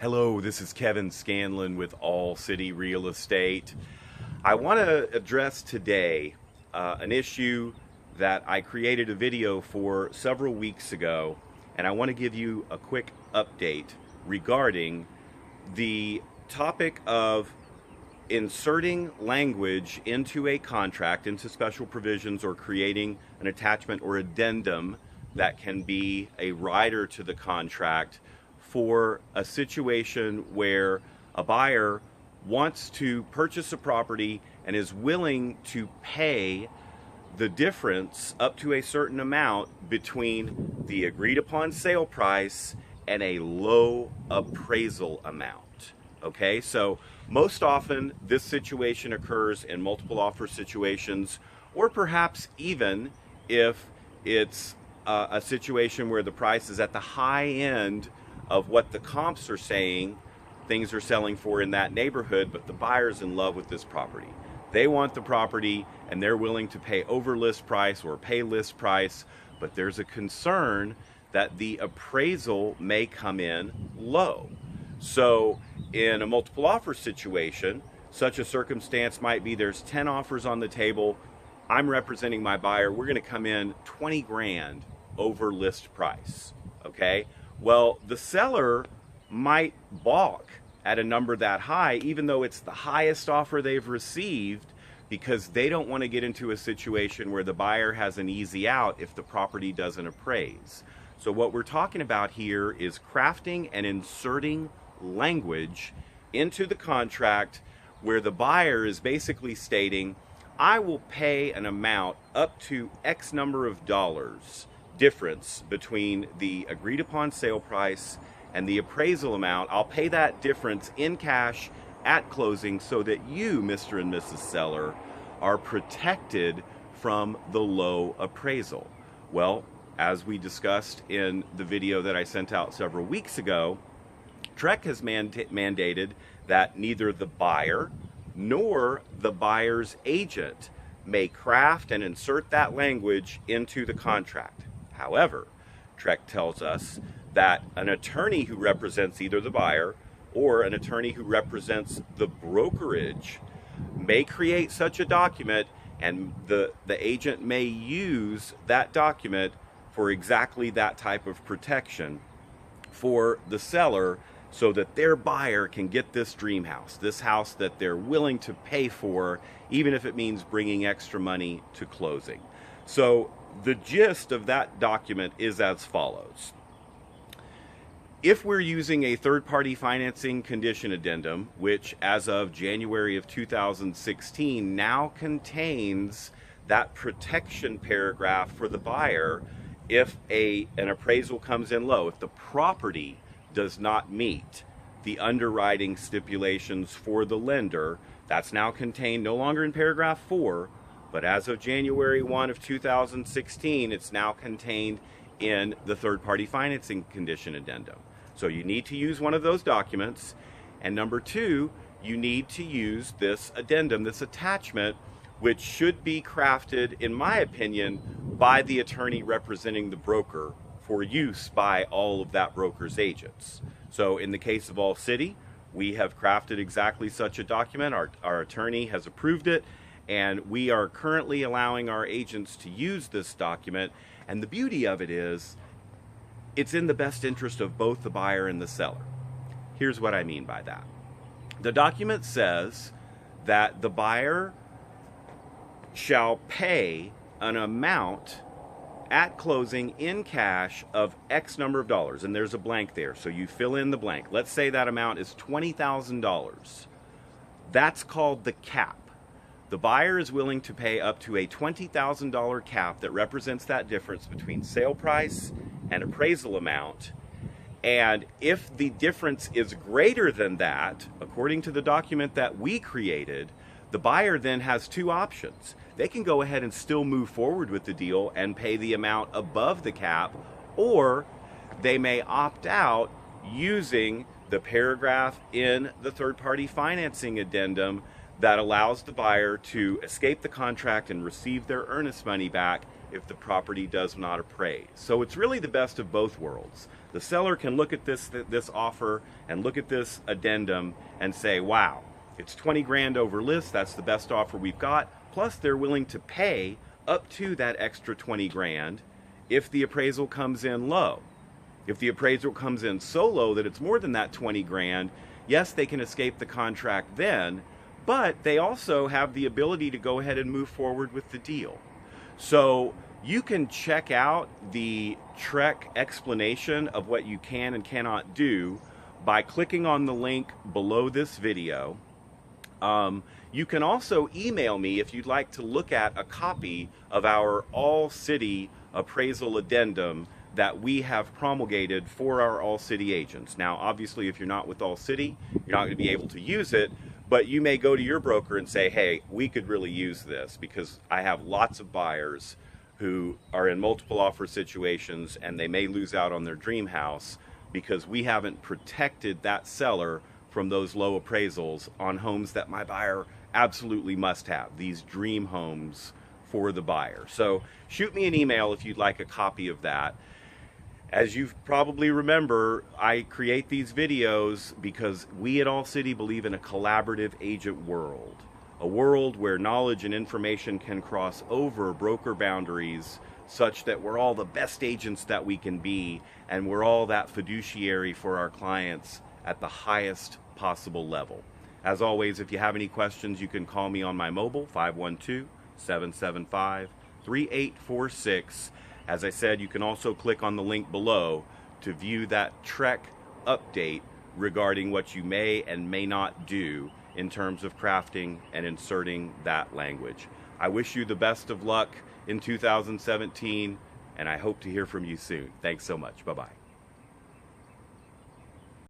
Hello, this is Kevin Scanlon with All City Real Estate. I want to address today an issue that I created a video for several weeks ago, and I want to give you a quick update regarding the topic of inserting language into a contract, into special provisions, or creating an attachment or addendum that can be a rider to the contract for a situation where a buyer wants to purchase a property and is willing to pay the difference up to a certain amount between the agreed upon sale price and a low appraisal amount. Okay, so most often this situation occurs in multiple offer situations, or perhaps even if it's a situation where the price is at the high end of what the comps are saying things are selling for in that neighborhood, but the buyer's in love with this property. They want the property and they're willing to pay over list price or pay list price, but there's a concern that the appraisal may come in low. So in a multiple offer situation, such a circumstance might be there's 10 offers on the table. I'm representing my buyer. We're going to come in 20 grand over list price. Okay. Well, the seller might balk at a number that high, even though it's the highest offer they've received, because they don't want to get into a situation where the buyer has an easy out if the property doesn't appraise. So what we're talking about here is crafting and inserting language into the contract where the buyer is basically stating, I will pay an amount up to X number of dollars difference between the agreed upon sale price and the appraisal amount. I'll pay that difference in cash at closing so that you, Mr. and Mrs. Seller, are protected from the low appraisal. Well, as we discussed in the video that I sent out several weeks ago, TREC has mandated that neither the buyer nor the buyer's agent may craft and insert that language into the contract. However, TREC tells us that an attorney who represents either the buyer or an attorney who represents the brokerage may create such a document, and the agent may use that document for exactly that type of protection for the seller, so that their buyer can get this dream house, this house that they're willing to pay for, even if it means bringing extra money to closing. So the gist of that document is as follows. If we're using a third-party financing condition addendum, which as of January of 2016 now contains that protection paragraph for the buyer if an appraisal comes in low, if the property does not meet the underwriting stipulations for the lender, that's now contained no longer in paragraph 4, but as of January 1 of 2016, it's now contained in the third-party financing condition addendum. So you need to use one of those documents. And number 2, you need to use this addendum, this attachment, which should be crafted, in my opinion, by the attorney representing the broker for use by all of that broker's agents. So in the case of All City, we have crafted exactly such a document. Our attorney has approved it, and we are currently allowing our agents to use this document. And the beauty of it is, it's in the best interest of both the buyer and the seller. Here's what I mean by that. The document says that the buyer shall pay an amount at closing in cash of X number of dollars, and there's a blank there, so you fill in the blank. Let's say that amount is $20,000. That's called the cap. The buyer is willing to pay up to a $20,000 cap that represents that difference between sale price and appraisal amount. And if the difference is greater than that, according to the document that we created, the buyer then has 2 options. They can go ahead and still move forward with the deal and pay the amount above the cap, or they may opt out using the paragraph in the third-party financing addendum that allows the buyer to escape the contract and receive their earnest money back if the property does not appraise. So it's really the best of both worlds. The seller can look at this offer and look at this addendum and say, wow, it's 20 grand over list, that's the best offer we've got, plus they're willing to pay up to that extra 20 grand if the appraisal comes in low. If the appraisal comes in so low that it's more than that 20 grand, yes, they can escape the contract then, but they also have the ability to go ahead and move forward with the deal. So you can check out the TREC explanation of what you can and cannot do by clicking on the link below this video. You can also email me if you'd like to look at a copy of our all-city appraisal addendum that we have promulgated for our all-city agents. Now, obviously, if you're not with all-city, you're not going to be able to use it, but you may go to your broker and say, hey, we could really use this because I have lots of buyers who are in multiple offer situations and they may lose out on their dream house because we haven't protected that seller from those low appraisals on homes that my buyer absolutely must have, these dream homes for the buyer. So shoot me an email if you'd like a copy of that. As you probably remember, I create these videos because we at All City believe in a collaborative agent world, a world where knowledge and information can cross over broker boundaries such that we're all the best agents that we can be and we're all that fiduciary for our clients at the highest possible level. As always, if you have any questions, you can call me on my mobile, 512-775-3846. As I said, you can also click on the link below to view that TREC update regarding what you may and may not do in terms of crafting and inserting that language. I wish you the best of luck in 2017, and I hope to hear from you soon. Thanks so much. Bye-bye.